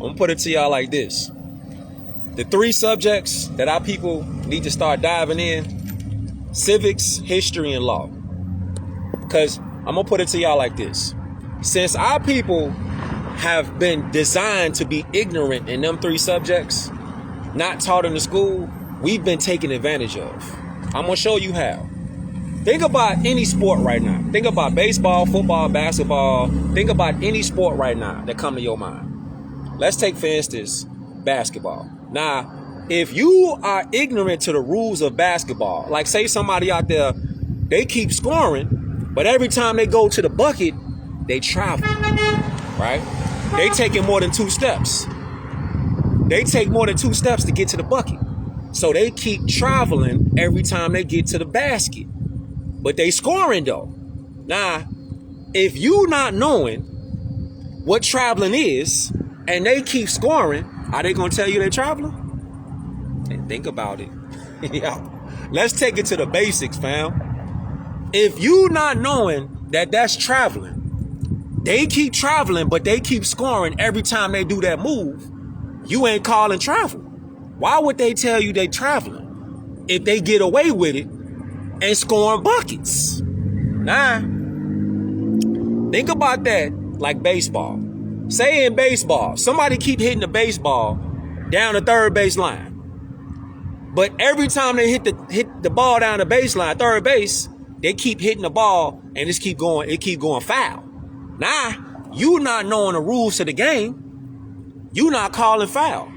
gonna put it to y'all like this. The 3 subjects that our people need to start diving in: civics, history, and law. Because I'm gonna put it to y'all like this. Since our people have been designed to be ignorant in them 3 subjects, not taught in the school, we've been taken advantage of. I'm gonna show you how. Think about any sport right now. Think about baseball, football, basketball. Think about any sport right now that come to your mind. Let's take, for instance, basketball. Now, if you are ignorant to the rules of basketball, like say somebody out there, they keep scoring, but every time they go to the bucket, they travel, right? They taking more than 2 steps. They take more than 2 steps to get to the bucket. So they keep traveling every time they get to the basket. But they scoring though. Now, if you not knowing what traveling is, and they keep scoring, are they gonna tell you they're traveling? And think about it. Yeah. Let's take it to the basics, fam. If you not knowing that that's traveling, they keep traveling, but they keep scoring every time they do that move, you ain't calling travel. Why would they tell you they traveling if they get away with it and scoring buckets? Nah. Think about that like baseball. Say in baseball, somebody keep hitting the baseball down the third base line. But every time they hit the ball down the baseline, third base, they keep hitting the ball and it keep going foul. Nah, you not knowing the rules of the game, you not calling foul.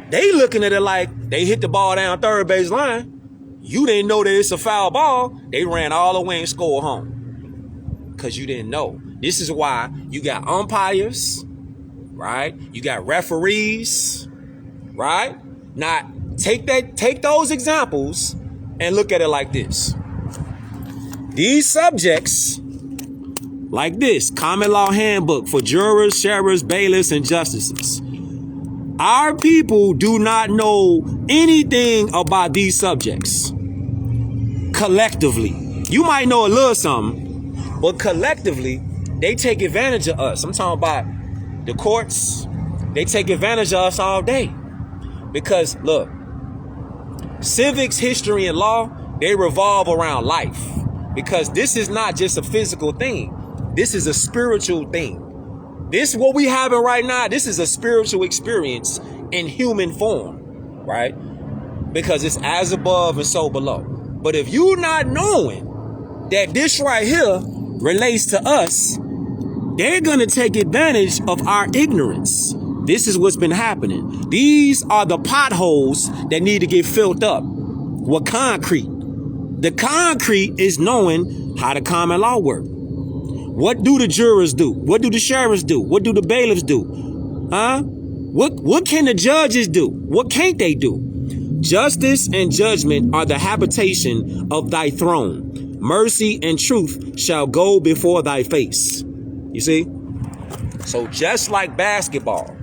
They looking at it like they hit the ball down third base line. You didn't know that it's a foul ball. They ran all the way and scored home. Because you didn't know. This is why you got umpires, right? You got referees, right? Now, take those examples and look at it like this. These subjects, like this, common law handbook for jurors, sheriffs, bailiffs, and justices. Our people do not know anything about these subjects. Collectively. You might know a little something, but collectively, they take advantage of us. I'm talking about the courts. They take advantage of us all day. Because, look, civics, history, and law, they revolve around life. Because this is not just a physical thing. This is a spiritual thing. This, what we having right now, this is a spiritual experience in human form, right? Because it's as above and so below. But if you not knowing that this right here relates to us, they're going to take advantage of our ignorance. This is what's been happening. These are the potholes that need to get filled up with concrete. The concrete is knowing how the common law works. What do the jurors do? What do the sheriffs do? What do the bailiffs do? Huh? What can the judges do? What can't they do? Justice and judgment are the habitation of thy throne. Mercy and truth shall go before thy face. You see? So just like basketball,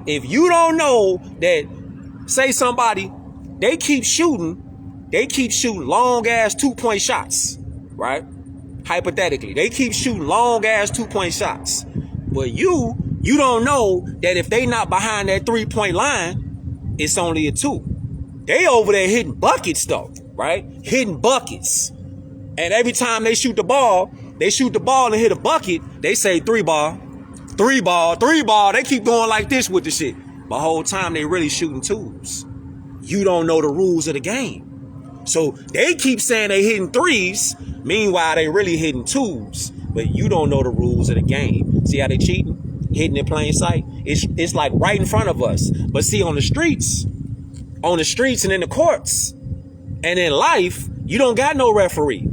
if you don't know that, say somebody, they keep shooting long ass 2-point shots, right? Hypothetically, they keep shooting long ass 2-point shots. But you don't know that if they not behind that 3-point line, it's only a 2. They over there hitting buckets though, right? Hitting buckets. And every time they shoot the ball and hit a bucket, they say 3 ball. They keep going like this with the shit. But the whole time they really shooting 2s. You don't know the rules of the game. So they keep saying they hitting 3s. Meanwhile, they really hitting 2s. But you don't know the rules of the game. See how they cheating? Hitting in plain sight. It's like right in front of us. But see, on the streets and in the courts and in life, you don't got no referee.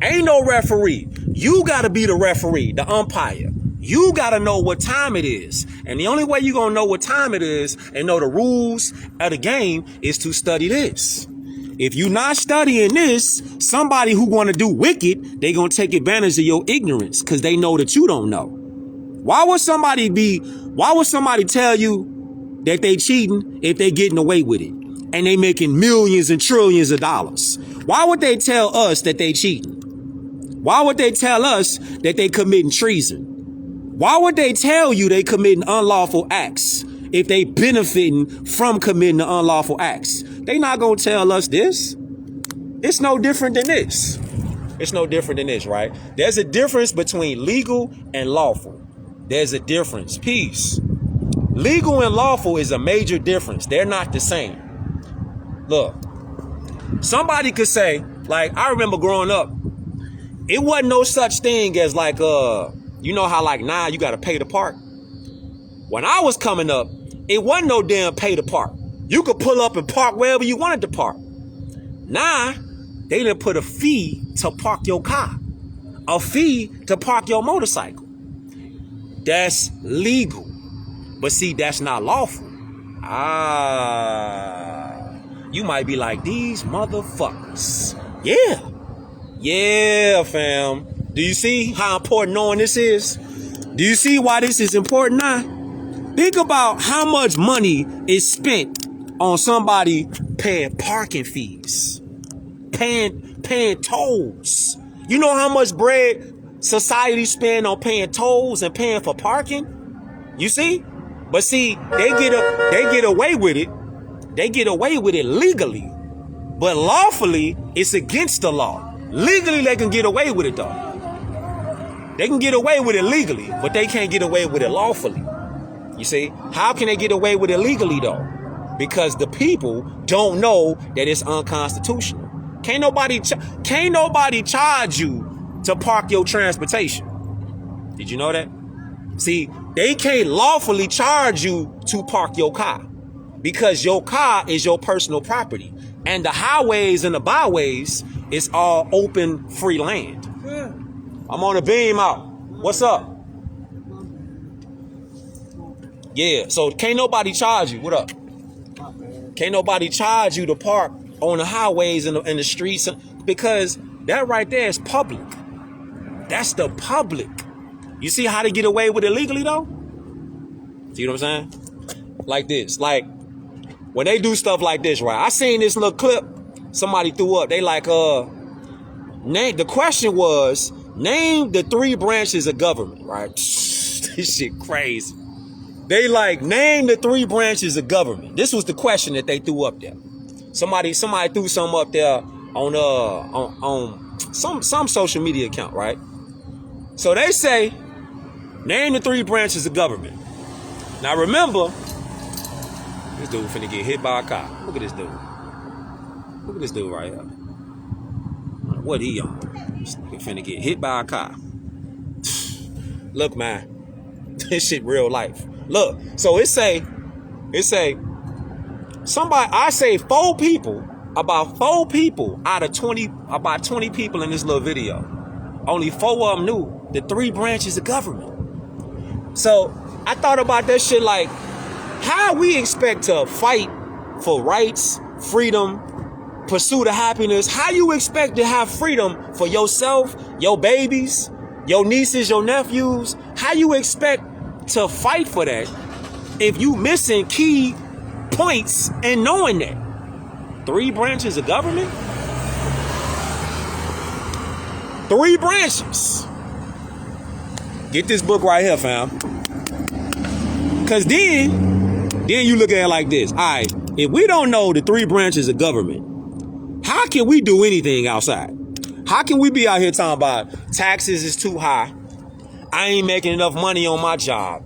Ain't no referee. You got to be the referee, the umpire. You got to know what time it is. And the only way you're going to know what time it is and know the rules of the game is to study this. If you're not studying this, somebody who want to do wicked, they going to take advantage of your ignorance because they know that you don't know. Why would somebody tell you that they cheating if they getting away with it and they making millions and trillions of dollars? Why would they tell us that they cheating? Why would they tell us that they committing treason? Why would they tell you they committing unlawful acts if they benefiting from committing the unlawful acts? They not gonna tell us this. It's no different than this. It's no different than this, right? There's a difference between legal and lawful. There's a difference. Peace. Legal and lawful is a major difference. They're not the same. Look, somebody could say, like, I remember growing up, it wasn't no such thing as like, you know how like now you got to pay to park? When I was coming up, it wasn't no damn pay to park. You could pull up and park wherever you wanted to park. Now, they done put a fee to park your car. A fee to park your motorcycle. That's legal. But see, that's not lawful. You might be like, these motherfuckers. Yeah. Yeah, fam. Do you see how important knowing this is? Do you see why this is important now? Think about how much money is spent on somebody paying parking fees. Paying tolls. You know how much bread society spend on paying tolls and paying for parking? You see? But see, they get away with it. They get away with it legally. But lawfully, it's against the law. Legally, they can get away with it, though. They can get away with it legally, but they can't get away with it lawfully. You see? How can they get away with it legally, though? Because the people don't know that it's unconstitutional. Can't nobody charge you to park your transportation. Did you know that? See, they can't lawfully charge you to park your car because your car is your personal property. And the highways and the byways is all open, free land. Yeah. I'm on the beam out. What's up? Yeah, so can't nobody charge you. What up? Can't nobody charge you to park on the highways and the streets because that right there is public. That's the public. You see how they get away with it legally though? See what I'm saying? Like this. Like when they do stuff like this, right? I seen this little clip somebody threw up. They like, the question was, name the 3 branches of government, right? This shit crazy. They like, name the 3 branches of government. This was the question that they threw up there. Somebody threw something up there on some social media account, right? So they say, name the 3 branches of government. Now remember, this dude finna get hit by a car. Look at this dude. Look at this dude right here. What he on? This nigga finna get hit by a car. Look, man. This shit real life. Look, so it say somebody, I say 4 people, about 4 people out of 20, about 20 people in this little video. Only 4 of them knew the 3 branches of government. So I thought about that shit like, how we expect to fight for rights, freedom, pursuit of happiness? How you expect to have freedom for yourself, your babies, your nieces, your nephews? How you expect to fight for that if you missing key points in knowing that? 3 branches of government? 3 branches. Get this book right here, fam. Because then you look at it like this. All right, if we don't know the 3 branches of government, how can we do anything outside? How can we be out here talking about taxes is too high? I ain't making enough money on my job.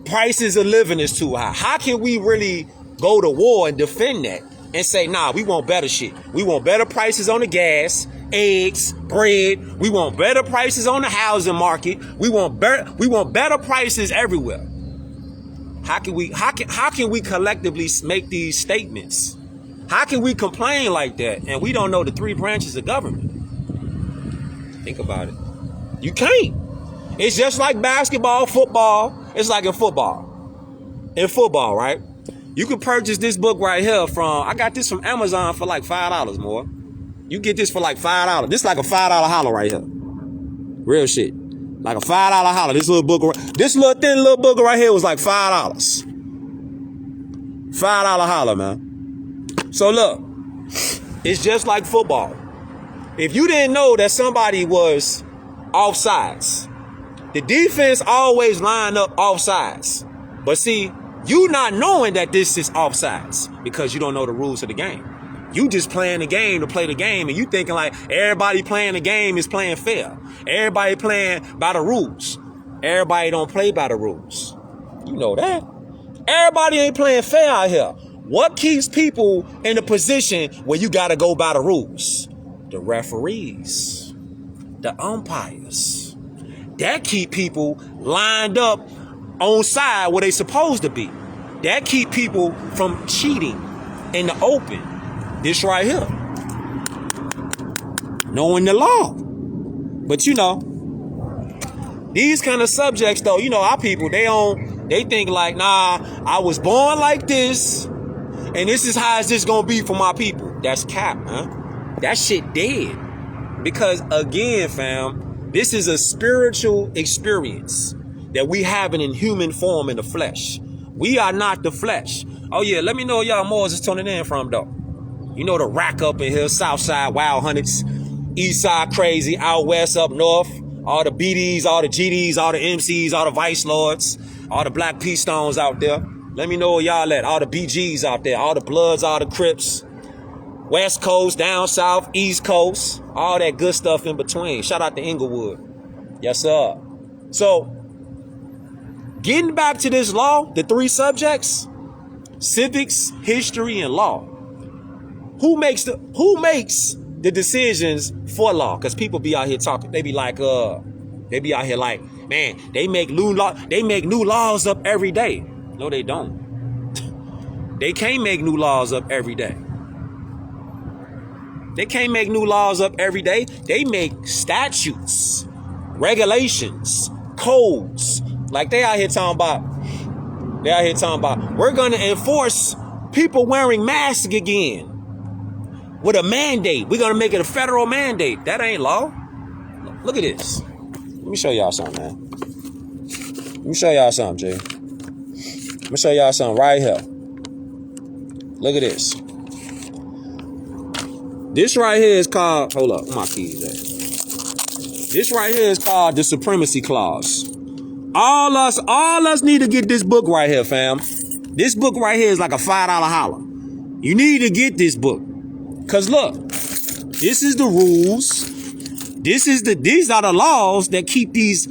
Prices of living is too high. How can we really go to war and defend that and say, nah, we want better shit. We want better prices on the gas, eggs, bread. We want better prices on the housing market. We want better prices everywhere. How can we collectively make these statements? How can we complain like that and we don't know the 3 branches of government? Think about it. You can't. It's just like basketball, football. It's like in football. In football, right? You can purchase this book right here I got this from Amazon for like $5 more. You get this for like $5. This is like a $5 holler right here. Real shit. Like a $5 holler. This little thin little book right here was like $5. $5 holler, man. So look, it's just like football. If you didn't know that somebody was offsides, The defense always line up offsides. But see, you not knowing that this is offsides because you don't know the rules of the game. You just playing the game to play the game, and you thinking like everybody playing the game is playing fair. Everybody playing by the rules. Everybody don't play by the rules. You know that. Everybody ain't playing fair out here. What keeps people in a position where you got to go by the rules? The referees, the umpires. That keep people lined up on side where they supposed to be. That keep people from cheating in the open. This right here. Knowing the law. But you know, these kind of subjects though, you know, our people, they think like, nah, I was born like this, and this is how it's just gonna be for my people. That's cap, man. That shit dead. Because again, fam, this is a spiritual experience that we having in human form in the flesh. We are not the flesh. Oh yeah, let me know where y'all Moors is tuning in from though. You know the rack up in here, south side, wild hundreds, east side crazy, out west, up north. All the BDs, all the GDs, all the MCs, all the Vice Lords, all the Black P Stones out there. Let me know where y'all at. All the BGs out there, all the Bloods, all the Crips. West Coast, down south, East Coast, all that good stuff in between. Shout out to Inglewood. Yes, sir. So, getting back to this law, the three subjects, civics, history, and law. Who makes the decisions for law? Because people be out here talking. They be out here like, man, they make new laws up every day. No, they don't. They can't make new laws up every day. They can't make new laws up every day. They make statutes, regulations, codes. Like they out here talking about, we're going to enforce people wearing masks again with a mandate. We're going to make it a federal mandate. That ain't law. Look at this. Let me show y'all something, man. Let me show y'all something, Jay. Let me show y'all something right here. Look at this. This right here is called, hold up, where my keys at? This right here is called the Supremacy Clause. All us need to get this book right here, fam. This book right here is like a $5 holler. You need to get this book. Cause look, this is the rules. These are the laws that keep these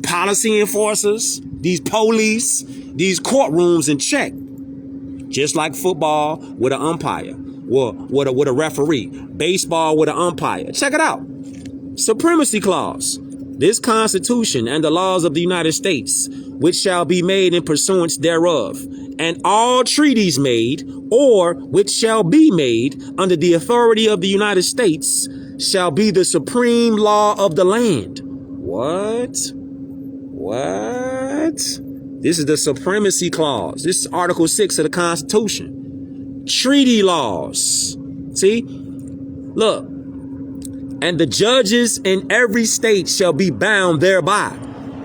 policy enforcers, these police, these courtrooms in check. Just like football with an umpire, with a referee, baseball with an umpire. Check it out. Supremacy Clause. This Constitution and the laws of the United States, which shall be made in pursuance thereof, and all treaties made, or which shall be made under the authority of the United States, shall be the supreme law of the land. What? This is the Supremacy Clause. This is Article 6 of the Constitution. Treaty laws. See? Look. And the judges in every state shall be bound thereby.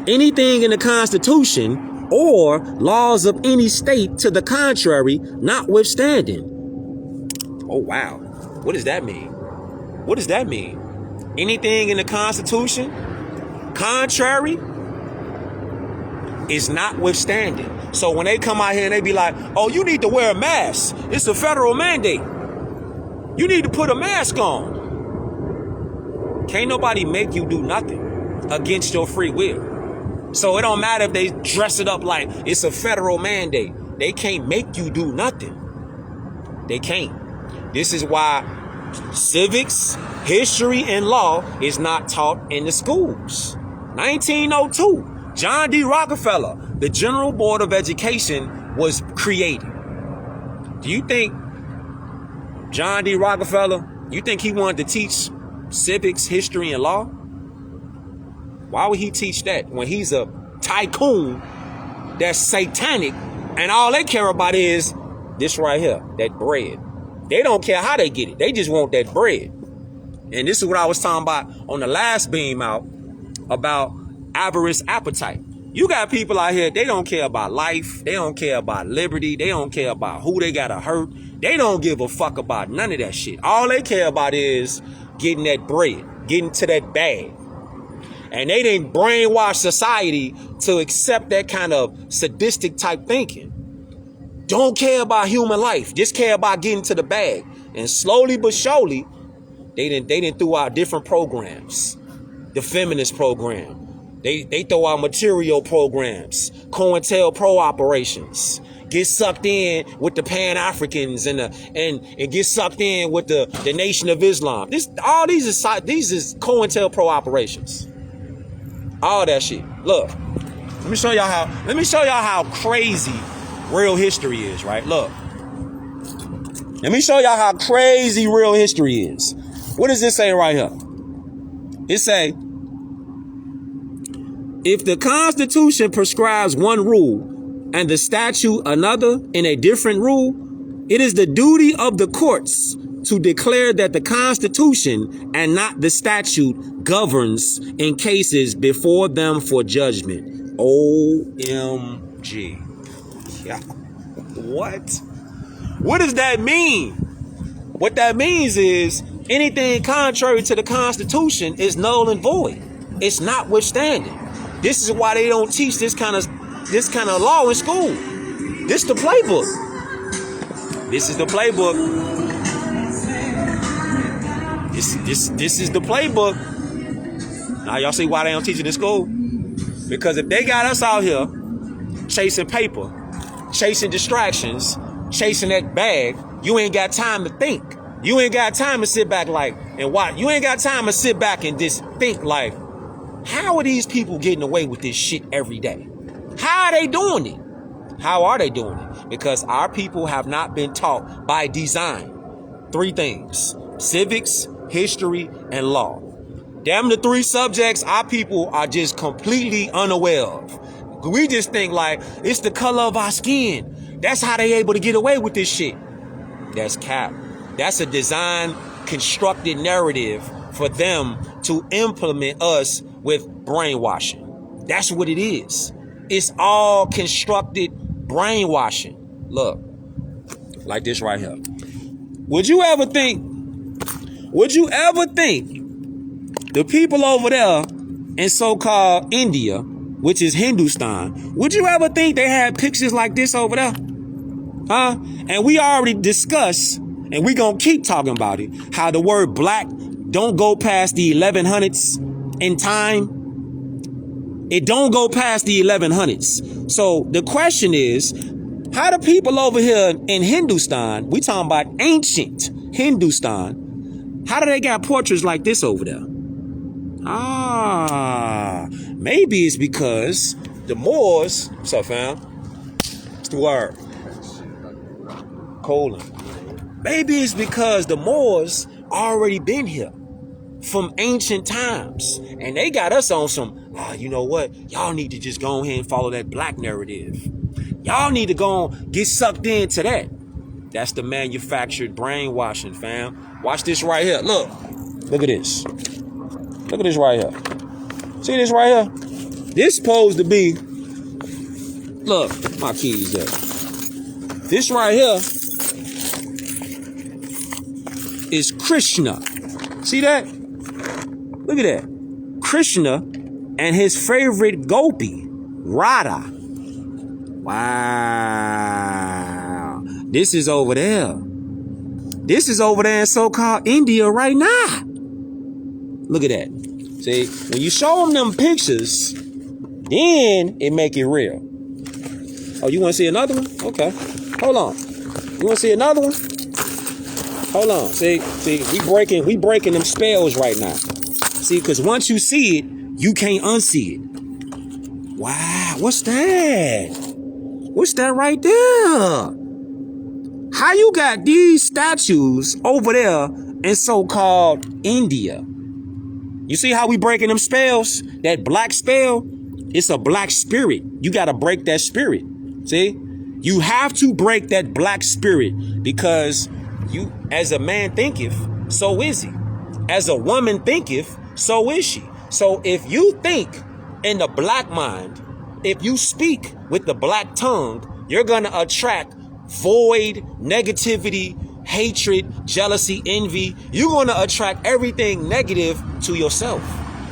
Anything in the Constitution or laws of any state to the contrary, notwithstanding. Oh, wow. What does that mean? What does that mean? Anything in the Constitution, contrary, is notwithstanding. So when they come out here and they be like, oh, you need to wear a mask. It's a federal mandate. You need to put a mask on. Can't nobody make you do nothing against your free will. So it don't matter if they dress it up like it's a federal mandate. They can't make you do nothing. They can't. This is why civics, history, and law is not taught in the schools. 1902, John D. Rockefeller, the General Board of Education was created. Do you think John D. Rockefeller, you think he wanted to teach civics, history, and law? Why would he teach that when he's a tycoon that's satanic and all they care about is this right here, that bread? They don't care how they get it. They just want that bread. And this is what I was talking about on the last beam out about avarice appetite. You got people out here, they don't care about life. They don't care about liberty. They don't care about who they gotta hurt. They don't give a fuck about none of that shit. All they care about is getting that bread, getting to that bag. And they didn't brainwash society to accept that kind of sadistic type thinking. Don't care about human life. Just care about getting to the bag. And slowly but surely, they didn't throw out different programs. The feminist program. They throw out material programs. COINTELPRO operations. Get sucked in with the Pan-Africans and get sucked in with the Nation of Islam. These is COINTELPRO operations. All that shit. Look, let me show y'all how crazy real history is, right? Look. Let me show y'all how crazy real history is. What does this say right here? It say, if the Constitution prescribes one rule and the statute another in a different rule, it is the duty of the courts to declare that the Constitution and not the statute governs in cases before them for judgment. OMG. Yeah. What? What does that mean? What that means is anything contrary to the Constitution is null and void. It's notwithstanding. This is why they don't teach this kind of law in school. This the playbook. This is the playbook. This is the playbook. Now y'all see why they don't teach it in school? Because if they got us out here chasing paper, chasing distractions, chasing that bag, you ain't got time to think. You ain't got time to sit back and watch. You ain't got time to sit back and just think how are these people getting away with this shit every day? How are they doing it? How are they doing it? Because our people have not been taught by design 3 things: civics, history, and law. Damn the 3 subjects our people are just completely unaware of. We just think it's the color of our skin. That's how they able to get away with this shit. That's cap. That's a design constructed narrative for them to implement us with brainwashing. That's what it is. It's all constructed brainwashing. Look, like this right here. Would you ever think the people over there in so-called India, which is Hindustan, would you ever think they had pictures like this over there? Huh? And we already discussed, and we gonna keep talking about it, how the word black don't go past the 1100s in time. It don't go past the 1100s. So the question is, how do people over here in Hindustan, we talking about ancient Hindustan, how do they got portraits like this over there? Maybe it's because the Moors, what's up, fam? It's the word. Colon. Maybe it's because the Moors already been here from ancient times, and they got us on some, you know what? Y'all need to just go ahead and follow that black narrative. Y'all need to go and get sucked into that. That's the manufactured brainwashing, fam. Watch this right here. Look at this. Look at this right here. See this right here? This supposed to be, look, my keys there. This right here is Krishna. See that? Look at that. Krishna and his favorite gopi, Radha. Wow. This is over there. This is over there in so-called India right now. Look at that. See, when you show them pictures, then it make it real. Oh, you want to see another one? Okay. Hold on. You want to see another one? Hold on. See, we breaking them spells right now. See, because once you see it, you can't unsee it. Wow, what's that? What's that right there? How you got these statues over there in so-called India? You see how we breaking them spells? That black spell, it's a black spirit. You got to break that spirit. See? You have to break that black spirit, because you, as a man thinketh, so is he. As a woman thinketh, so is she. So if you think in the black mind, if you speak with the black tongue, you're going to attract void, negativity, hatred, jealousy, envy. You're going to attract everything negative to yourself.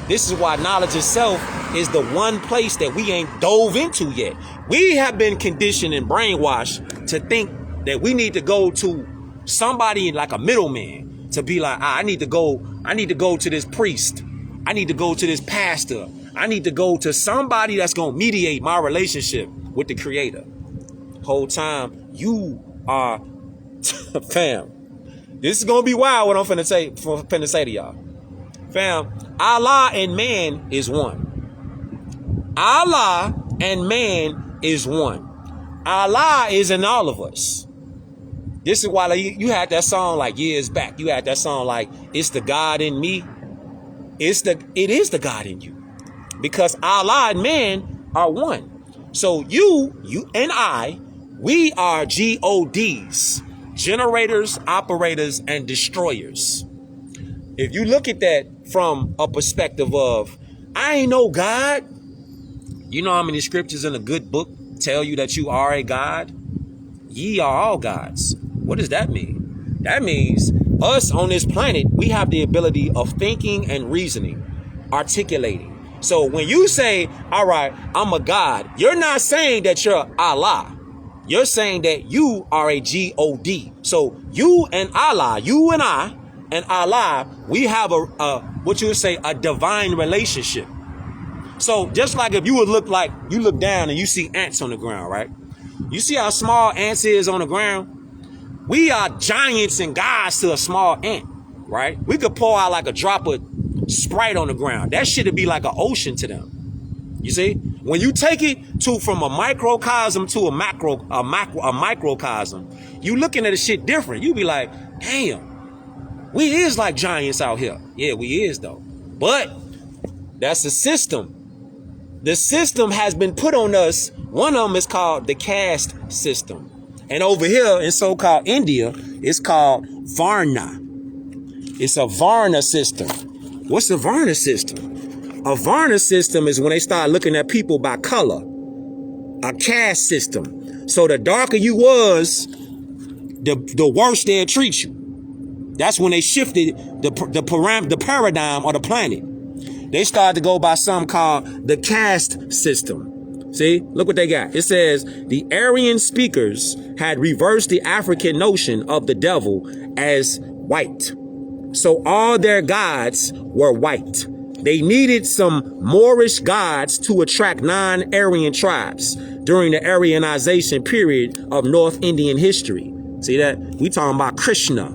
This is why knowledge itself is the one place that we ain't dove into yet. We have been conditioned and brainwashed to think that we need to go to somebody like a middleman to be like, I need to go to this priest. I need to go to this pastor. I need to go to somebody that's going to mediate my relationship with the creator. Whole time you are fam. This is going to be wild what I'm finna say to y'all. Fam, Allah and man is one. Allah and man is one. Allah is in all of us. This is why you had that song like years back. You had that song like, it's the God in me. It is the God in you. Because Allah and man are one. So you and I, we are GODs. Generators, operators, and destroyers. If you look at that from a perspective of, I ain't no God. You know how many scriptures in a good book tell you that you are a God? Ye are all gods. What does that mean? That means us on this planet, we have the ability of thinking and reasoning, articulating. So when you say, all right, I'm a God, you're not saying that you're Allah. You're saying that you are a God. So you and Allah, you and I and Allah, we have what you would say, a divine relationship. So just like if you would look down and you see ants on the ground, right? You see how small ants is on the ground? We are giants and gods to a small ant, right? We could pour out like a drop of Sprite on the ground. That shit would be like an ocean to them. You see, when you take it from a microcosm to a microcosm, you looking at the shit different. You be like, damn, we is like giants out here. Yeah, we is though. But that's the system. The system has been put on us. One of them is called the caste system. And over here in so-called India, it's called Varna. It's a Varna system. What's the Varna system? A Varna system is when they start looking at people by color. A caste system. So the darker you was, the worse they'll treat you. That's when they shifted the paradigm of the planet. They started to go by something called the caste system. See, look what they got. It says the Aryan speakers had reversed the African notion of the devil as white. So all their gods were white. They needed some Moorish gods to attract non-Aryan tribes during the Aryanization period of North Indian history. See that? We talking about Krishna.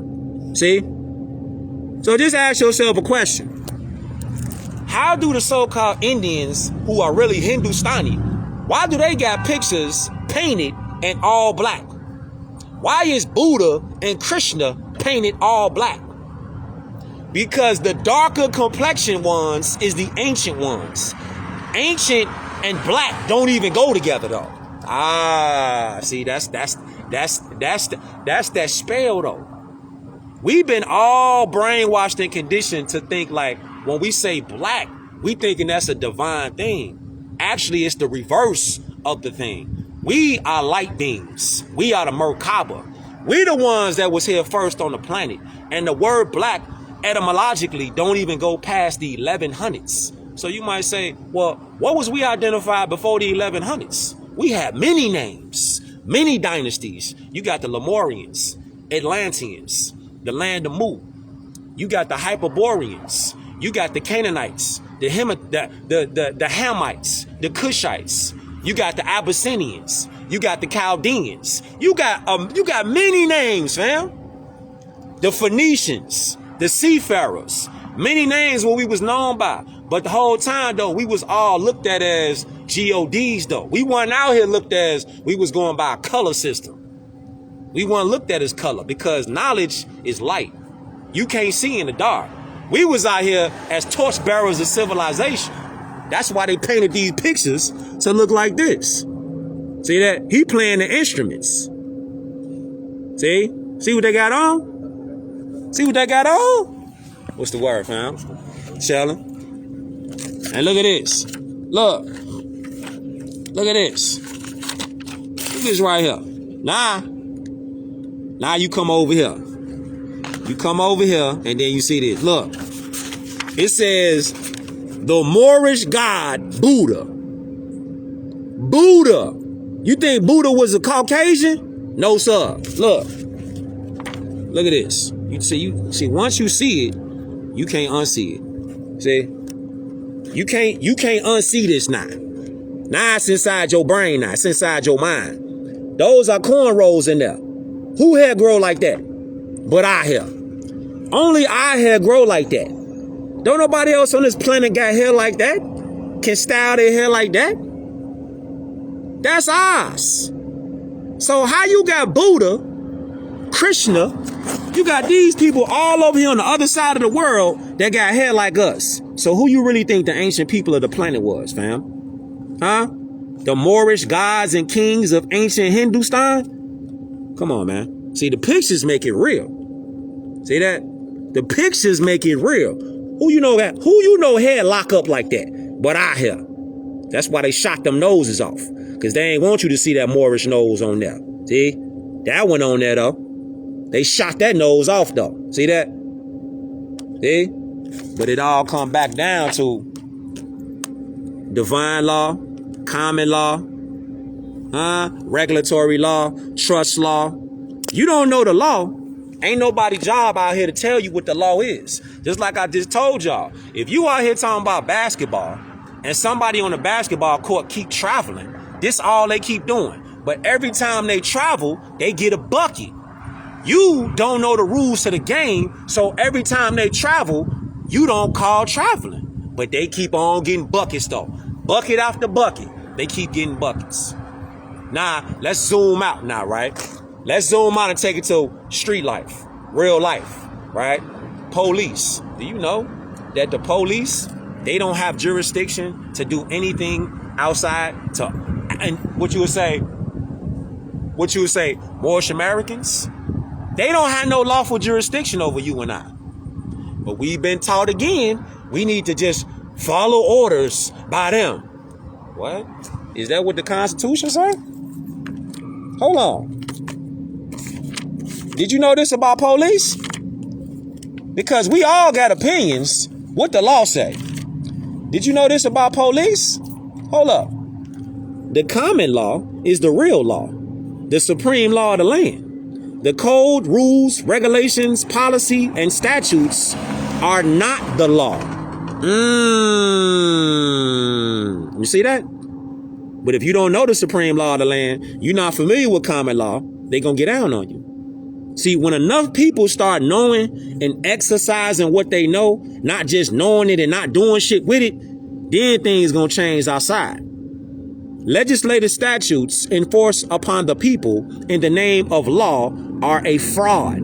See? So just ask yourself a question. How do the so-called Indians who are really Hindustani, why do they got pictures painted in all black? Why is Buddha and Krishna painted all black? Because the darker complexion ones is the ancient ones. Ancient and black don't even go together though. See, that's that spell though. We've been all brainwashed and conditioned to think like when we say black, we thinking that's a divine thing. Actually, it's the reverse of the thing. We are light beings. We are the Merkaba. We the ones that was here first on the planet. And the word black etymologically don't even go past the 1100s. So you might say, well, what was we identified before the 1100s? We had many names, many dynasties. You got the Lemurians, Atlanteans, the land of Mu. You got the Hyperboreans. You got the Canaanites, the Hamites, the Cushites. You got the Abyssinians. You got the Chaldeans. You got many names, fam. The Phoenicians, the Seafarers, many names what we was known by. But the whole time though, we was all looked at as GODs though. We weren't out here looked as we was going by a color system. We weren't looked at as color because knowledge is light. You can't see in the dark. We was out here as torchbearers of civilization. That's why they painted these pictures to look like this. See that? He playing the instruments. See? See what they got on? See what they got on? What's the word, fam? Chillin'. And look at this. Look. Look at this. Look at this right here. Now you come over here. You come over here and then you see this. Look. It says The Moorish god Buddha. Buddha. You think Buddha was a Caucasian? No, sir. Look. Look at this. You see, once you see it, you can't unsee it. See? You can't unsee this now. Now it's inside your brain now. It's inside your mind. Those are cornrows in there. Who hair grow like that? But our hair. Only our hair grow like that. Don't nobody else on this planet got hair like that. Can style their hair like that. That's ours. So how you got Buddha, Krishna, you got these people all over here on the other side of the world that got hair like us. So who you really think the ancient people of the planet was, fam? Huh? The Moorish gods and kings of ancient Hindustan? Come on, man. See, the pictures make it real. See that? The pictures make it real. Who you know hair lock up like that? But our hair. That's why they shot them noses off. Because they ain't want you to see that Moorish nose on there. See? That one on there, though. They shot that nose off, though. See that? See? But it all come back down to divine law, common law, regulatory law, trust law. You don't know the law. Ain't nobody job out here to tell you what the law is. Just like I just told y'all. If you out here talking about basketball and somebody on the basketball court keep traveling, this all they keep doing. But every time they travel, they get a bucket. You don't know the rules to the game, so every time they travel, you don't call traveling. But they keep on getting buckets though. Bucket after bucket. They keep getting buckets. Now, let's zoom out now, right? Let's zoom out and take it to street life, real life, right? Police. Do you know that the police, they don't have jurisdiction to do anything outside to, and what you would say, Moorish Americans? They don't have no lawful jurisdiction over you and I. But we've been taught again, we need to just follow orders by them. What? Is that what the Constitution say? Hold on. Did you know this about police? Because we all got opinions. What the law say? Did you know this about police? Hold up. The common law is the real law. The supreme law of the land. The code, rules, regulations, policy, and statutes are not the law. You see that? But if you don't know the supreme law of the land, you're not familiar with common law, they're going to get down on you. See, when enough people start knowing and exercising what they know, not just knowing it and not doing shit with it, then things going to change outside. Legislative statutes enforced upon the people in the name of law are a fraud.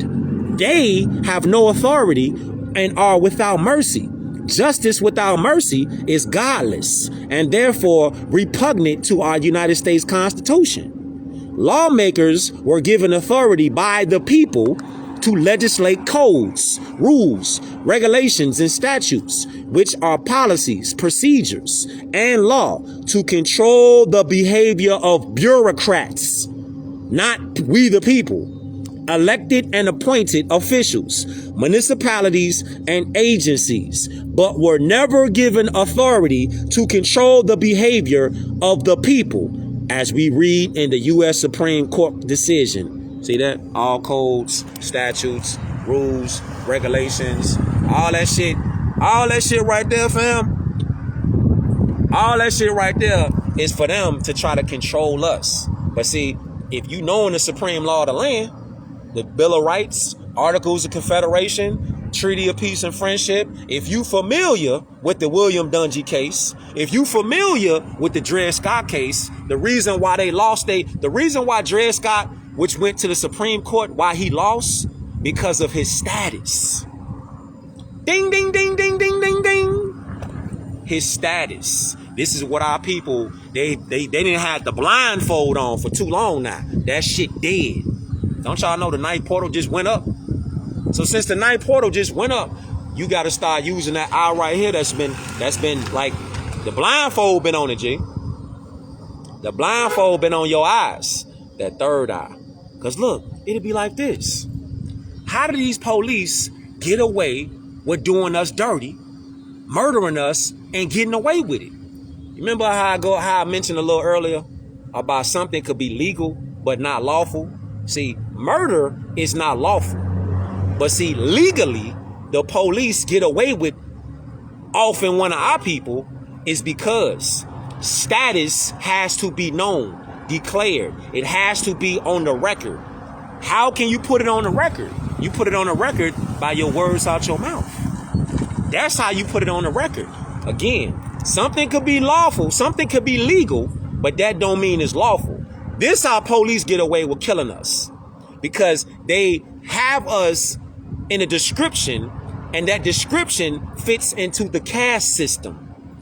They have no authority and are without mercy. Justice without mercy is godless and therefore repugnant to our United States Constitution. Lawmakers were given authority by the people to legislate codes, rules, regulations, and statutes, which are policies, procedures, and law to control the behavior of bureaucrats, not we the people. Elected and appointed officials, municipalities, and agencies, but were never given authority to control the behavior of the people, as we read in the U.S. Supreme Court decision. See that? All codes, statutes, rules, regulations, all that shit right there, fam. All that shit right there is for them to try to control us. But see, if you know in the supreme law of the land, the Bill of Rights, Articles of Confederation, Treaty of Peace and Friendship, if you familiar with the William Dungy case, if you familiar with the Dred Scott case, the reason why they lost, the reason why Dred Scott, which went to the Supreme Court, why he lost, because of his status. Ding, ding, ding, ding, ding, ding, ding. His status. This is what our people, they didn't have the blindfold on for too long now. That shit dead. Don't y'all know the ninth portal just went up? So since the ninth portal just went up, you got to start using that eye right here that's been like, the blindfold been on it, G. The blindfold been on your eyes, that third eye. Because look, it'll be like this. How do these police get away with doing us dirty murdering us and getting away with it. Remember how I mentioned a little earlier about something could be legal but not lawful? See, murder is not lawful. But see, legally, the police get away with offing one of our people is because status has to be known, declared. It has to be on the record. How can you put it on the record? You put it on the record by your words out your mouth. That's how you put it on the record. Again, something could be lawful, something could be legal, but that don't mean it's lawful. This how police get away with killing us, because they have us in a description, and that description fits into the caste system,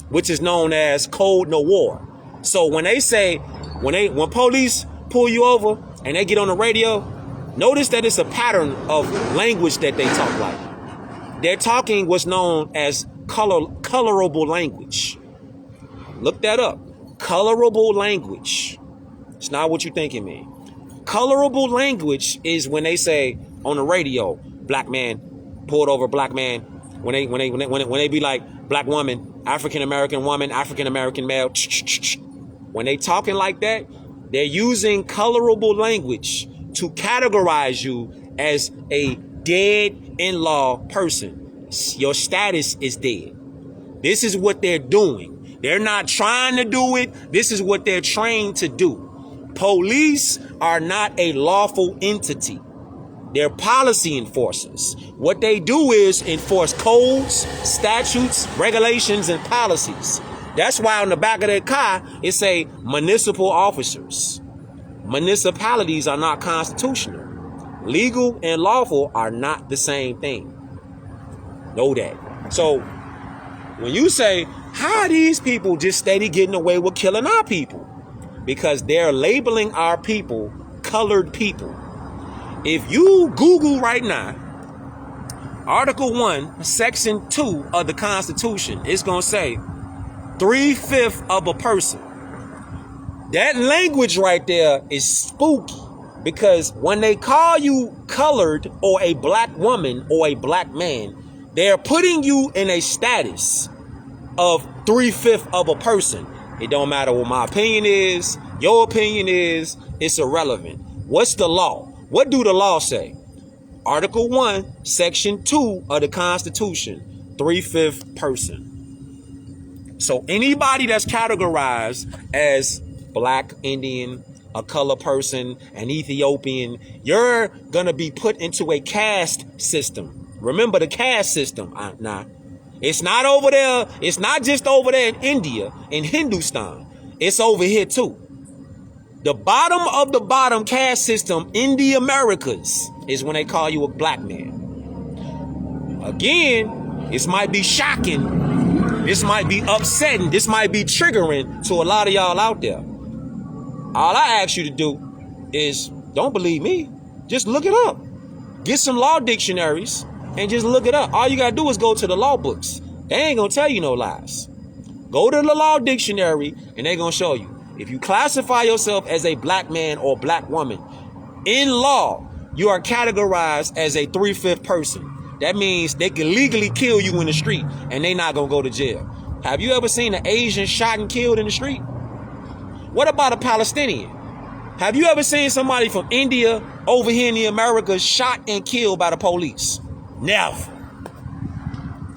which is known as Code Noir. So when they say, when police pull you over and they get on the radio, notice that it's a pattern of language that they talk like. They're talking what's known as colorable language. Look that up. Colorable language. It's not what you think it means. Colorable language is when they say on the radio, black man pulled over black man. When they be like black woman, African American woman, African American male. When they talking like that, they're using colorable language to categorize you as a dead in-law person. Your status is dead. This is what they're doing. They're not trying to do it. This is what they're trained to do. Police are not a lawful entity. They're policy enforcers. What they do is enforce codes, statutes, regulations, and policies. That's why on the back of their car, it say municipal officers. Municipalities are not constitutional. Legal and lawful are not the same thing. Know that. So when you say, how are these people just steady getting away with killing our people? Because they're labeling our people colored people. If you Google right now, Article 1, Section 2 of the Constitution, it's going to say 3/5 of a person. That language right there is spooky, because when they call you colored or a black woman or a black man, they're putting you in a status of 3/5 of a person. It don't matter what my opinion is, your opinion is, it's irrelevant. What's the law? What do the law say? Article 1, Section 2 of the Constitution, 3/5 person. So anybody that's categorized as black, Indian, a color person, an Ethiopian, you're going to be put into a caste system. Remember the caste system. Nah, it's not over there. It's not just over there in India, in Hindustan. It's over here too. The bottom of the bottom caste system in the Americas is when they call you a black man. Again, this might be shocking. This might be upsetting. This might be triggering to a lot of y'all out there. All I ask you to do is don't believe me. Just look it up. Get some law dictionaries and just look it up. All you got to do is go to the law books. They ain't going to tell you no lies. Go to the law dictionary and they're going to show you. If you classify yourself as a black man or black woman, in law, you are categorized as a 3/5 person. That means they can legally kill you in the street and they not going to go to jail. Have you ever seen an Asian shot and killed in the street? What about a Palestinian? Have you ever seen somebody from India over here in the Americas shot and killed by the police? Never.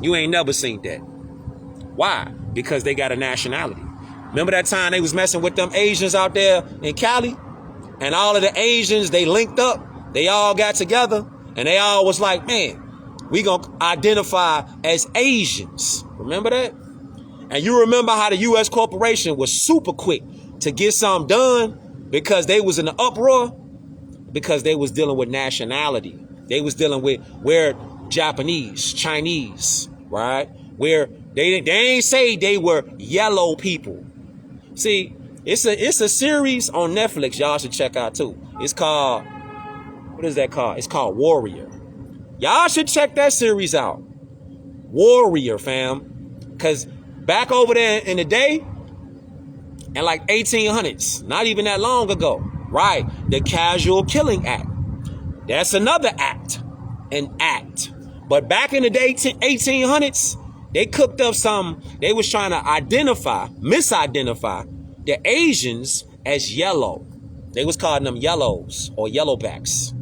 You ain't never seen that. Why? Because they got a nationality. Remember that time they was messing with them Asians out there in Cali? And all of the Asians, they linked up. They all got together. And they all was like, man, we gonna identify as Asians. Remember that? And you remember how the U.S. corporation was super quick to get something done because they was in the uproar? Because they was dealing with nationality. They was dealing with where Japanese, Chinese, right? Where they ain't say they were yellow people. See, it's a series on Netflix y'all should check out too. It's called, what is that called? It's called Warrior. Y'all should check that series out. Warrior, fam. Because back over there in the day, in like 1800s, not even that long ago, right? The Casual Killing Act. That's another act, an act. But back in the day, 1800s, They cooked up some, they was trying to misidentify the Asians as yellow. They was calling them yellows or yellowbacks.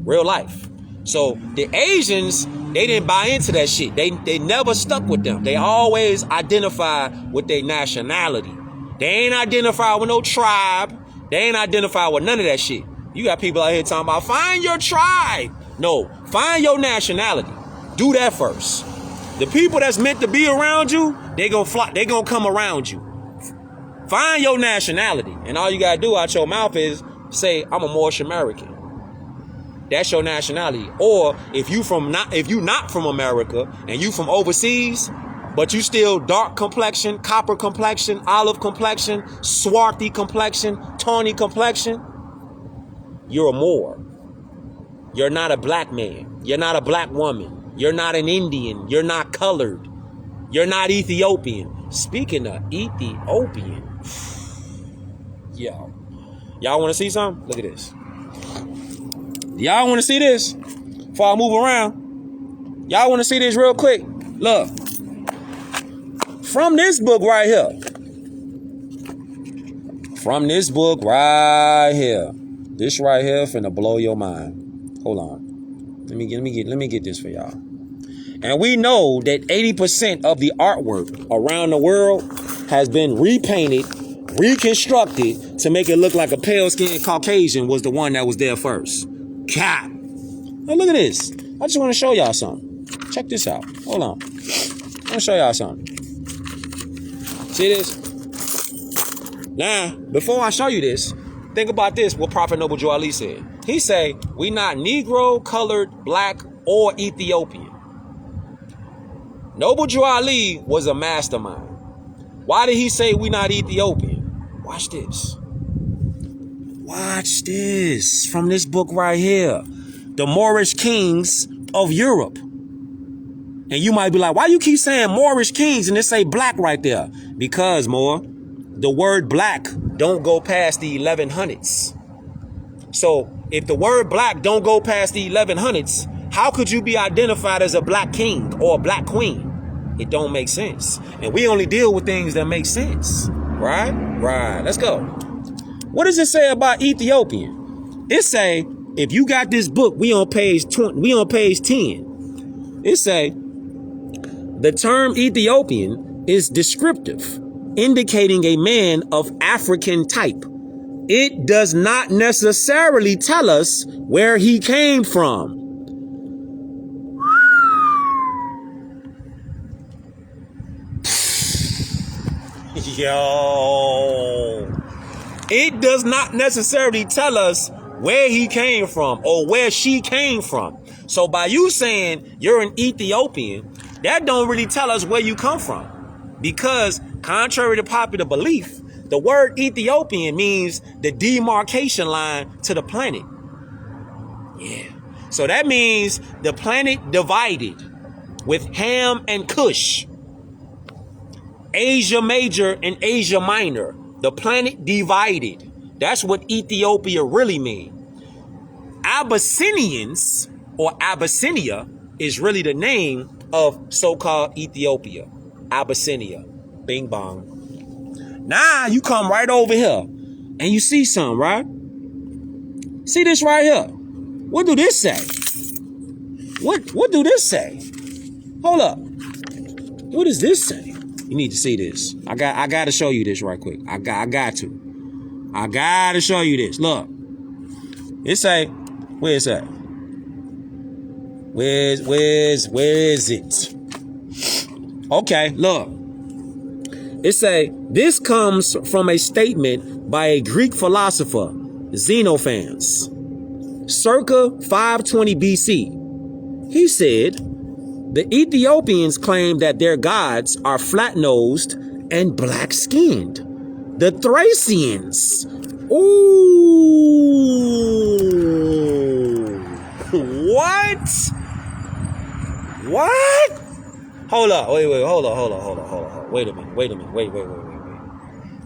Real life. So the Asians, they didn't buy into that shit. They never stuck with them. They always identify with their nationality. They ain't identify with no tribe. They ain't identify with none of that shit. You got people out here talking about find your tribe. No, find your nationality. Do that first. The people that's meant to be around you, they gonna come around you. Find your nationality. And all you gotta do out your mouth is say, I'm a Moorish American. That's your nationality. Or if you not from America and you from overseas, but you still dark complexion, copper complexion, olive complexion, swarthy complexion, tawny complexion, you're a Moor. You're not a black man. You're not a black woman. You're not an Indian. You're not colored. You're not Ethiopian. Speaking of Ethiopian, y'all want to see something? Look at this. Y'all want to see this? Before I move around, y'all want to see this real quick? Look. From this book right here. From this book right here. This right here finna blow your mind. Hold on. Let me get this for y'all. And we know that 80% of the artwork around the world has been repainted, reconstructed to make it look like a pale-skinned Caucasian was the one that was there first. God. Now look at this. I just want to show y'all something. Check this out. Hold on. I want to show y'all something. See this? Now, before I show you this, think about this, what Prophet Noble Drew Ali said. He say, we not Negro, colored, black, or Ethiopian. Noble Drew Ali was a mastermind. Why did he say we not Ethiopian? Watch this. Watch this from this book right here. The Moorish kings of Europe. And you might be like, why you keep saying Moorish kings and it say black right there? Because, more, the word black don't go past the 1100s. So if the word black don't go past the 1100s, how could you be identified as a black king or a black queen? It don't make sense. And we only deal with things that make sense. Right? Right. Let's go. What does it say about Ethiopian? It say, if you got this book, we on page 20, we on page 10. It say, the term Ethiopian is descriptive, indicating a man of African type. It does not necessarily tell us where he came from. Yo. It does not necessarily tell us where he came from or where she came from. So by you saying you're an Ethiopian, that don't really tell us where you come from. Because contrary to popular belief, the word Ethiopian means the demarcation line to the planet. Yeah. So that means the planet divided with Ham and Cush. Asia Major and Asia Minor. The planet divided. That's what Ethiopia really means. Abyssinians or Abyssinia is really the name of so-called Ethiopia. Abyssinia. Bing bong. Now you come right over here and you see something, right? See this right here. What do this say? What do this say? Hold up. What does this say? You need to see this. I got to show you this right quick. I got to show you this. Look. It say, where is that? Where is it? Okay, look. It say, this comes from a statement by a Greek philosopher, Xenophans, circa 520 BC. He said, the Ethiopians claim that their gods are flat-nosed and black-skinned. The Thracians. Ooh. What? What? Hold up. Wait. Hold on. Wait a minute. Wait.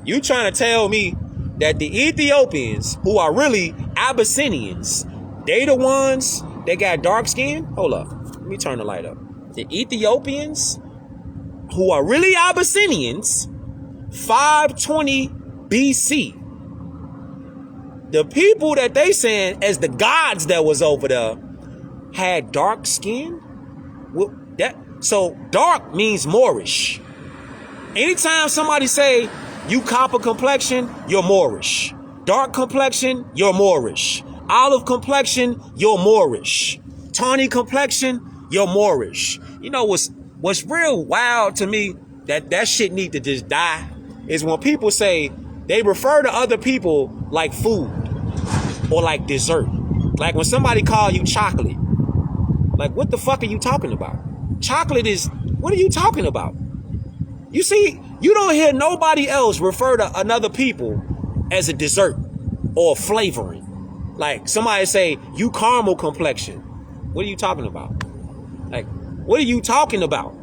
You trying to tell me that the Ethiopians, who are really Abyssinians, they the ones that got dark skin? Hold up. Let me turn the light up. The Ethiopians who are really Abyssinians, 520 BC. The people that they saying as the gods that was over there had dark skin. So dark means Moorish. Anytime somebody say you copper complexion, you're Moorish. Dark complexion, you're Moorish. Olive complexion, you're Moorish. Tawny complexion, you're Moorish. You know what's real wild to me that shit need to just die is when people say they refer to other people like food or like dessert. Like when somebody call you chocolate. Like what the fuck are you talking about? Chocolate is, what are you talking about? You see, you don't hear nobody else refer to another people as a dessert or flavoring. Like somebody say, you caramel complexion. What are you talking about? Like, what are you talking about?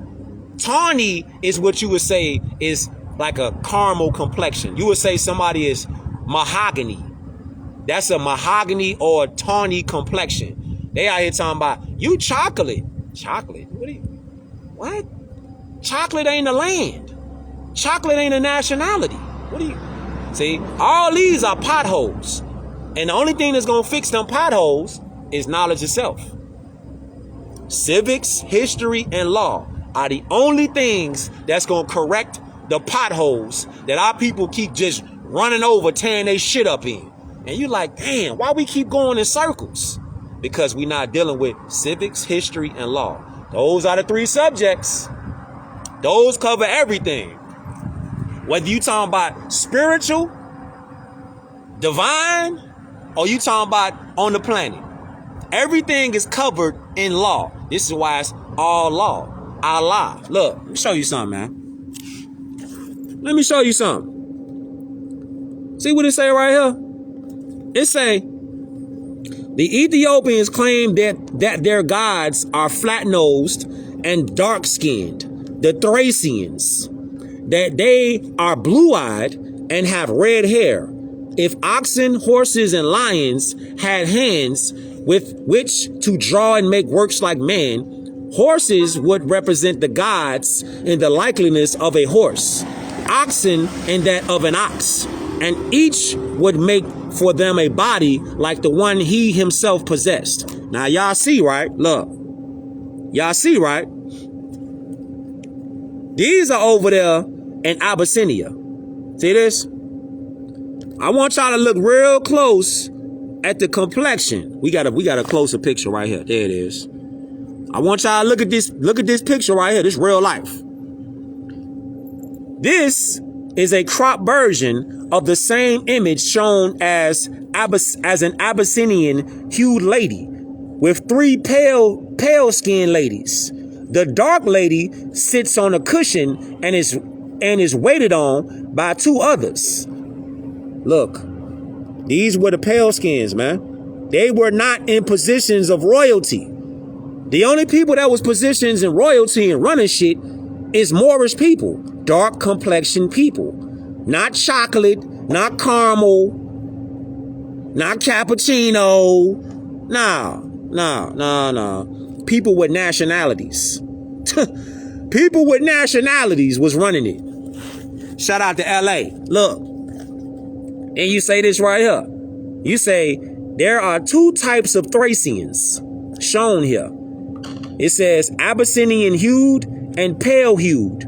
Tawny is what you would say is like a caramel complexion. You would say somebody is mahogany. That's a mahogany or a tawny complexion. They out here talking about, you chocolate. Chocolate? What? Chocolate ain't a land. Chocolate ain't a nationality. What do you... See, all these are potholes. And the only thing that's going to fix them potholes is knowledge itself. Civics, history, and law are the only things that's going to correct the potholes that our people keep just running over, tearing their shit up in. And you're like, damn, why we keep going in circles? Because we're not dealing with civics, history, and law. Those are the three subjects. Those cover everything. Whether you talking about spiritual, divine, or you talking about on the planet. Everything is covered in law. This is why it's all law. Allah. Look, let me show you something, man. Let me show you something. See what it say right here? It say, the Ethiopians claim that their gods are flat-nosed and dark-skinned. The Thracians, that they are blue-eyed and have red hair. If oxen, horses, and lions had hands with which to draw and make works like man, horses would represent the gods in the likeliness of a horse, oxen in that of an ox, and each would make for them a body like the one he himself possessed. Now y'all see, right? Look. Y'all see, right? These are over there in Abyssinia. See this? I want y'all to look real close at the complexion. We got a closer picture right here. There it is. I want y'all to look at this picture right here. This real life. This is a crop version of the same image shown as an Abyssinian hued lady with three pale skinned ladies. The dark lady sits on a cushion and is waited on by two others. Look, these were the pale skins, man. They were not in positions of royalty. The only people that was positions in royalty and running shit is Moorish people, dark complexioned people. Not chocolate, not caramel, not cappuccino. No. People with nationalities. People with nationalities was running it. Shout out to LA. Look. And you say this right here. You say there are two types of Thracians shown here. It says Abyssinian hued and pale hued.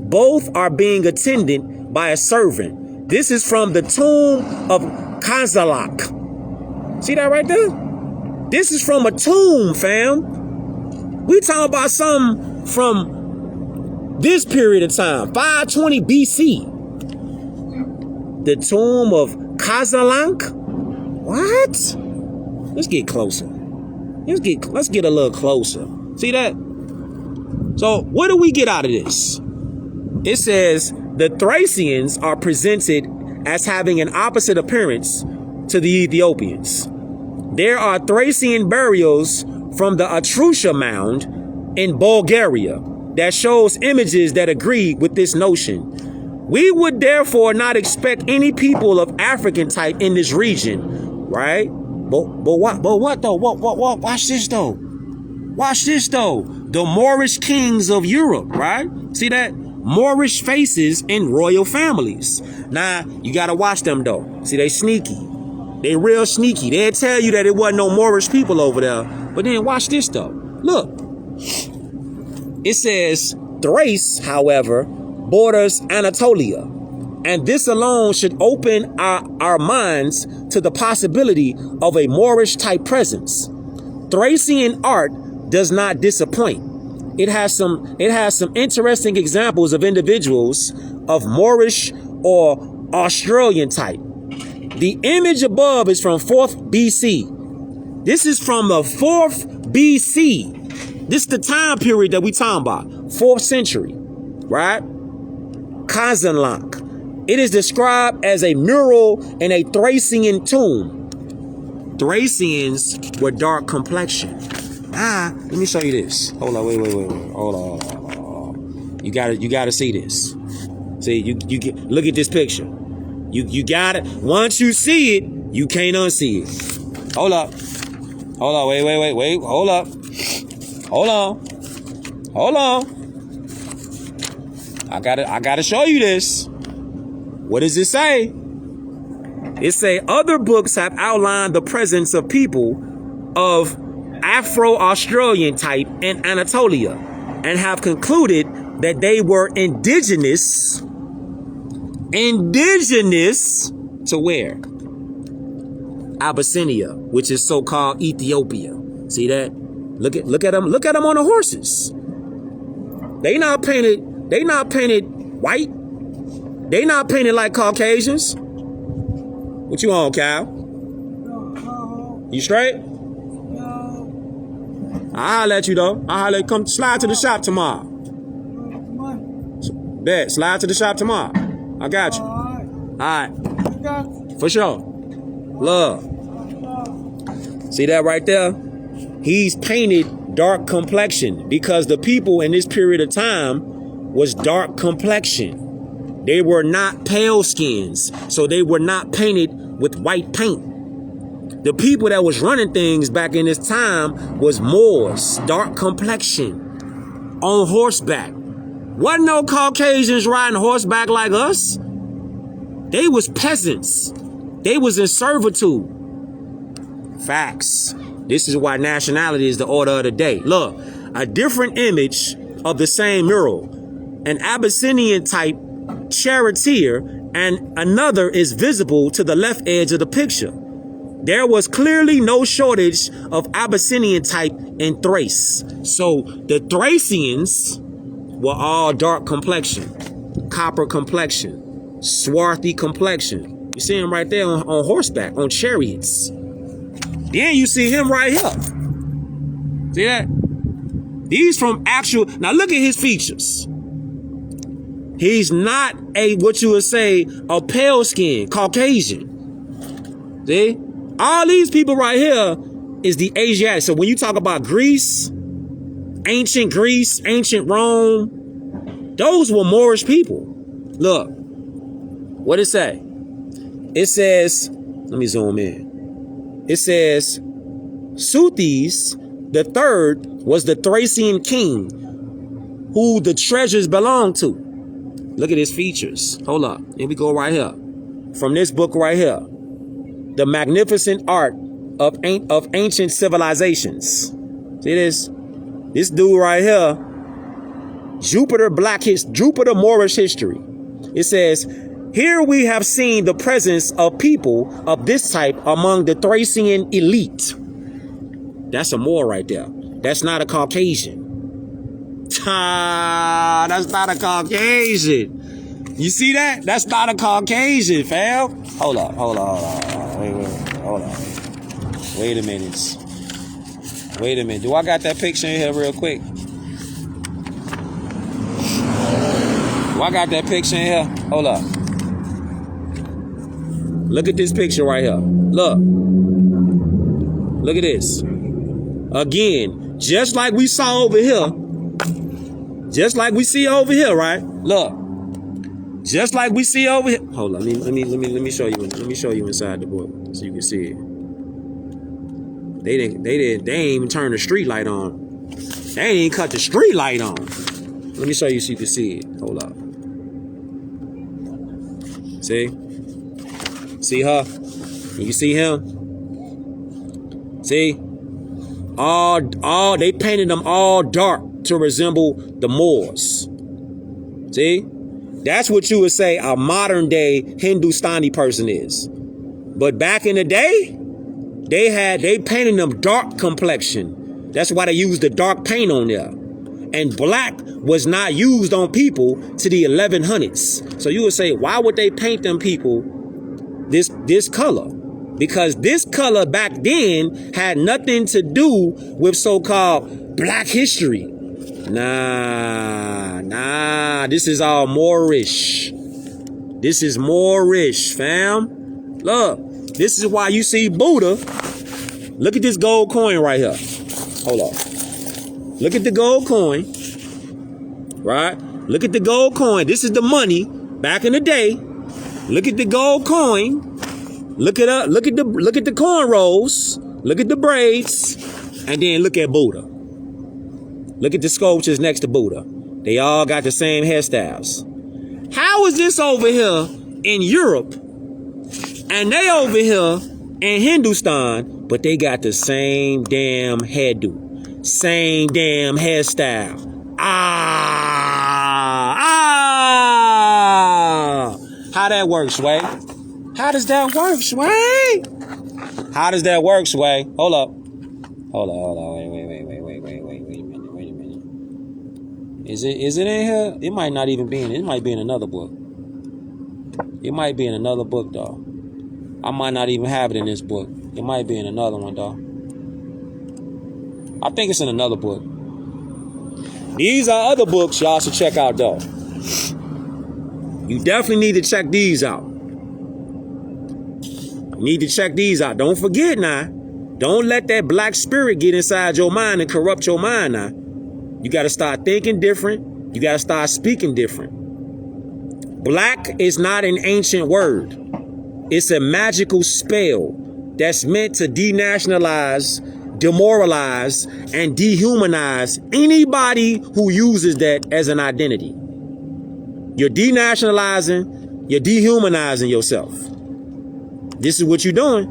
Both are being attended by a servant. This is from the tomb of Kazalak. See that right there? This is from a tomb, fam. We talking about something from this period of time, 520 BC. The tomb of Kazalak? What? Let's get closer. Let's get a little closer. See that? So what do we get out of this? It says the Thracians are presented as having an opposite appearance to the Ethiopians. There are Thracian burials from the Atrusha mound in Bulgaria that shows images that agree with this notion. We would therefore not expect any people of African type in this region, right? But what though? What? Watch this though. Watch this though. the Moorish kings of Europe, right? See that? Moorish faces in royal families. Now, you got to watch them, though. See, they sneaky. They real sneaky. They'll tell you that it wasn't no Moorish people over there. But then watch this, though. Look. It says, Thrace, however, borders Anatolia. And this alone should open our minds to the possibility of a Moorish-type presence. Thracian art does not disappoint. It has some interesting examples of individuals of Moorish or Australian type. The image above is from 4th BC. This is from the 4th BC. This is the time period that we talking about. 4th century, right? Kazanlak. It is described as a mural in a Thracian tomb. Thracians were dark complexion. Let me show you this. Hold on, wait. Hold on. You gotta see this. See, you get, look at this picture. You got it. Once you see it, you can't unsee it. Hold up. Wait. Hold up. Hold on. I gotta show you this. What does it say? It say other books have outlined the presence of people of Afro-Australian type in Anatolia and have concluded that they were indigenous to where? Abyssinia, which is so-called Ethiopia. See that? Look at them on the horses. They not painted white. They not painted like Caucasians. What you on, Cal? You straight? I'll let you though. Come slide to the shop tomorrow. Bet, slide to the shop tomorrow. I got you. Alright. For sure. Love. See that right there? He's painted dark complexion because the people in this period of time was dark complexion. They were not pale skins, so they were not painted with white paint. The people that was running things back in this time was Moors, dark complexion, on horseback. Wasn't no Caucasians riding horseback like us. They was peasants. They was in servitude. Facts. This is why nationality is the order of the day. Look, a different image of the same mural. An Abyssinian type charioteer and another is visible to the left edge of the picture. There was clearly no shortage of Abyssinian type in Thrace. So the Thracians were all dark complexion, copper complexion, swarthy complexion. You see him right there on horseback, on chariots. Then you see him right here. See that? These from actual, now look at his features. He's not what you would say, a pale skin, Caucasian. See? All these people right here is the Asiatic. So when you talk about Greece, ancient Rome, those were Moorish people. Look, what it say? It says, let me zoom in. It says, Seuthes the third was the Thracian king who the treasures belonged to. Look at his features. Hold up. Here we go right here. From this book right here. The magnificent art of ancient civilizations. See this? This dude right here. Jupiter Moorish history. It says, here we have seen the presence of people of this type among the Thracian elite. That's a Moor right there. That's not a Caucasian. That's not a Caucasian. You see that? That's not a Caucasian, fam. Hold on. Wait a minute. Do I got that picture in here real quick? Hold up. Look at this picture right here. Look at this. Again, just like we saw over here. Just like we see over here, right? Look. Just like we see over here. Hold on. Let me show you. Let me show you inside the book so you can see it. They ain't even turn the street light on. They They ain't even cut the street light on. Let me show you so you can see it. Hold up. See? See her? You see him? See? All they painted them all dark to resemble the Moors. See? That's what you would say a modern day Hindustani person is. But back in the day, they painted them dark complexion. That's why they used the dark paint on there. And black was not used on people to the 1100s. So you would say, why would they paint them people this color? Because this color back then had nothing to do with so-called black history. Nah, this is all Moorish. This is Moorish, fam. Look, this is why you see Buddha. Look at this gold coin right here. Hold on. Look at the gold coin, right? Look at the gold coin. This is the money back in the day. Look at the gold coin. Look at the cornrows. Look at the braids, and then look at Buddha. Look at the sculptures next to Buddha. They all got the same hairstyles. How is this over here in Europe, and they over here in Hindustan, but they got the same damn hairdo? Same damn hairstyle. How that works, Sway? How does that work, Sway? How does that work, Sway? Hold up. Wait a minute. Is it in here? It might not even be in it. It might be in another book. It might be in another book, though. I might not even have it in this book. It might be in another one, though. I think it's in another book. These are other books y'all should check out, though. You definitely need to check these out. You need to check these out. Don't forget now. Don't let that black spirit get inside your mind and corrupt your mind now. You got to start thinking different. You got to start speaking different. Black is not an ancient word. It's a magical spell that's meant to denationalize, demoralize, and dehumanize anybody who uses that as an identity. You're denationalizing, you're dehumanizing yourself. This is what you're doing.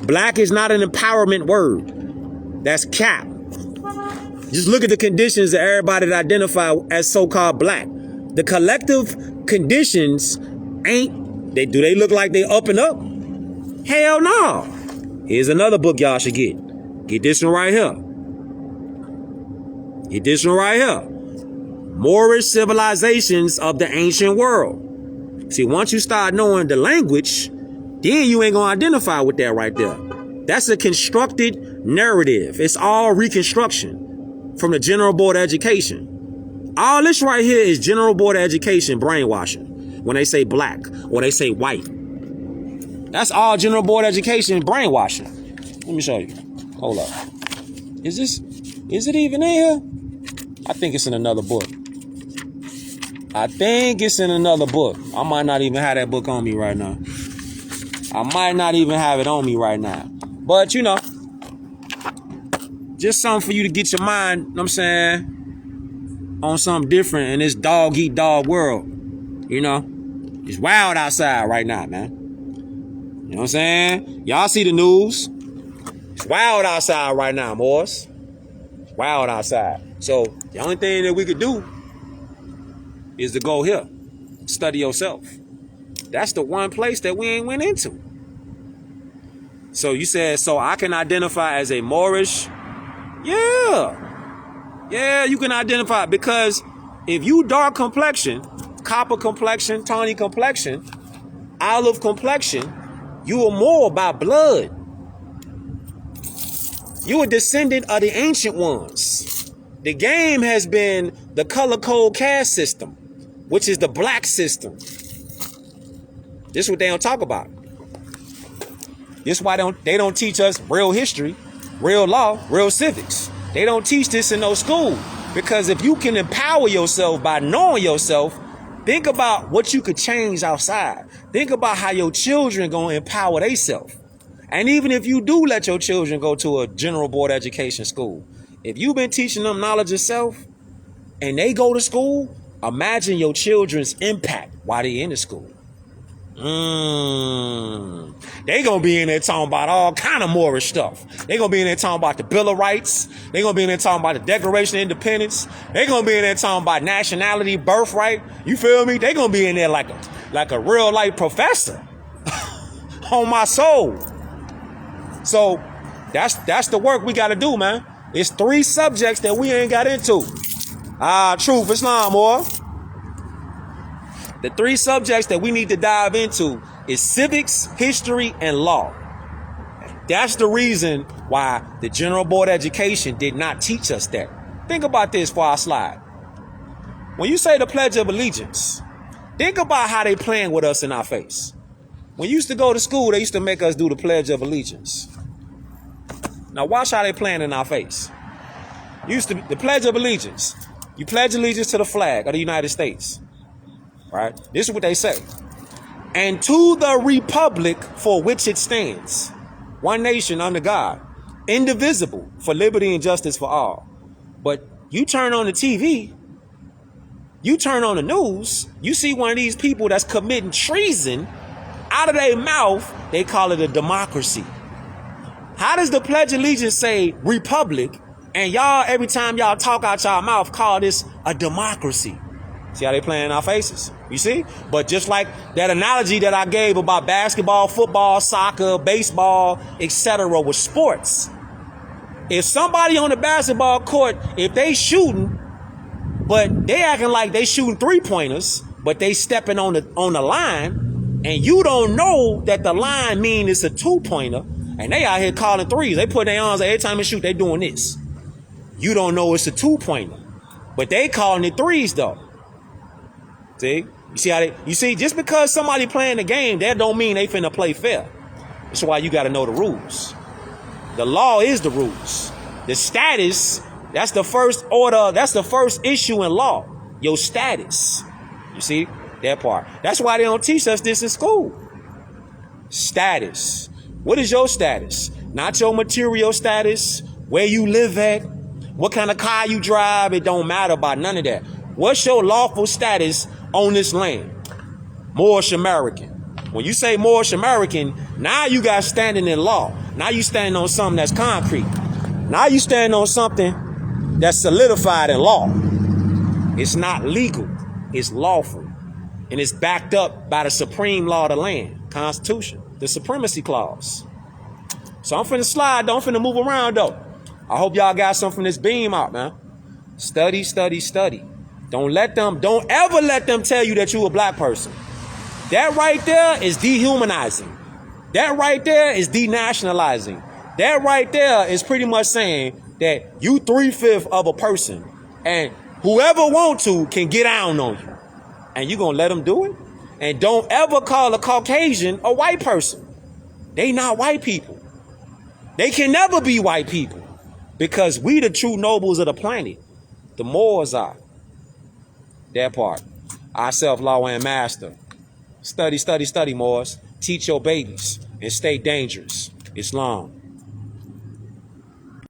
Black is not an empowerment word. That's cap. Just look at the conditions of everybody that identify as so-called black. The collective conditions do they look like they up and up? Hell no. Here's another book y'all should get. Get this one right here. Get this one right here. Moorish Civilizations of the Ancient World. See, once you start knowing the language, then you ain't gonna identify with that right there. That's a constructed narrative. It's all reconstruction from the General Board of Education. All this right here is General Board of Education brainwashing. When they say black or they say white. That's all General Board of Education brainwashing. Let me show you. Hold up. Is it even in here? I think it's in another book. I might not even have that book on me right now. But, you know, just something for you to get your mind, you know what I'm saying, on something different in this dog-eat-dog world. You know, it's wild outside right now, man. You know what I'm saying? Y'all see the news. It's wild outside right now, boys. It's wild outside. So the only thing that we could do is to go here. Study yourself. That's the one place that we ain't went into. So you said, so I can identify as a Moorish? Yeah, you can identify, because if you dark complexion, copper complexion, tawny complexion, olive complexion, you are more by blood. You a descendant of the ancient ones. The game has been the color code caste system, which is the black system. This is what they don't talk about. This is why they don't teach us real history, real law, real civics. They don't teach this in no school. Because if you can empower yourself by knowing yourself, think about what you could change outside. Think about how your children going to empower themselves. And even if you do let your children go to a General Board Education school, If you've been teaching them knowledge of self and they go to school, imagine your children's impact while they in the school. They gonna be in there talking about all kind of Moorish stuff. They gonna be in there talking about the Bill of Rights. They gonna be in there talking about the Declaration of Independence. They gonna be in there talking about nationality, birthright. You feel me? They gonna be in there like a real life professor on my soul. So that's the work we gotta do, man. It's 3 subjects that we ain't got into. Truth, Islam, or the 3 subjects that we need to dive into is civics, history, and law. That's the reason why the General Board of Education did not teach us that. Think about this for our slide. When you say the Pledge of Allegiance, think about how they playing with us in our face. When you used to go to school, they used to make us do the Pledge of Allegiance. Now watch how they playing in our face. The Pledge of Allegiance. You pledge allegiance to the flag of the United States. Right? This is what they say. And to the republic for which it stands, one nation under God, indivisible, for liberty and justice for all. But you turn on the TV, you turn on the news, you see one of these people that's committing treason, out of their mouth, they call it a democracy. How does the Pledge of Allegiance say republic, and y'all, every time y'all talk out y'all mouth, call this a democracy? See how they playing in our faces? You see? But just like that analogy that I gave about basketball, football, soccer, baseball, etc. with sports. If somebody on the basketball court, if they shooting, but they acting like they shooting 3-pointers, but they stepping on the line, and you don't know that the line mean it's a 2-pointer, and they out here calling threes. They put their arms every time they shoot, they doing this. You don't know it's a 2-pointer, but they calling it threes though. See? You see, just because somebody playing the game, that don't mean they finna play fair. That's why you gotta know the rules. The law is the rules. The status, that's the first order, that's the first issue in law. Your status. You see? That part. That's why they don't teach us this in school. Status. What is your status? Not your material status, where you live at, what kind of car you drive. It don't matter about none of that. What's your lawful status on this land? Moorish American. When you say Moorish American, now you got standing in law. Now you standing on something that's concrete. Now you standing on something that's solidified in law. It's not legal. It's lawful. And it's backed up by the supreme law of the land, Constitution, the Supremacy Clause. So I'm finna slide, though. I'm finna move around, though. I hope y'all got something from this beam out, man. Study, study, study. Don't ever let them tell you that you a black person. That right there is dehumanizing. That right there is denationalizing. That right there is pretty much saying that you 3/5 of a person, and whoever want to can get down on you. And you gonna let them do it? And don't ever call a Caucasian a white person. They not white people. They can never be white people, because we the true nobles of the planet. The Moors are. That part. Our self-law and master. Study, study, study, Moors. Teach your babies and stay dangerous. Islam.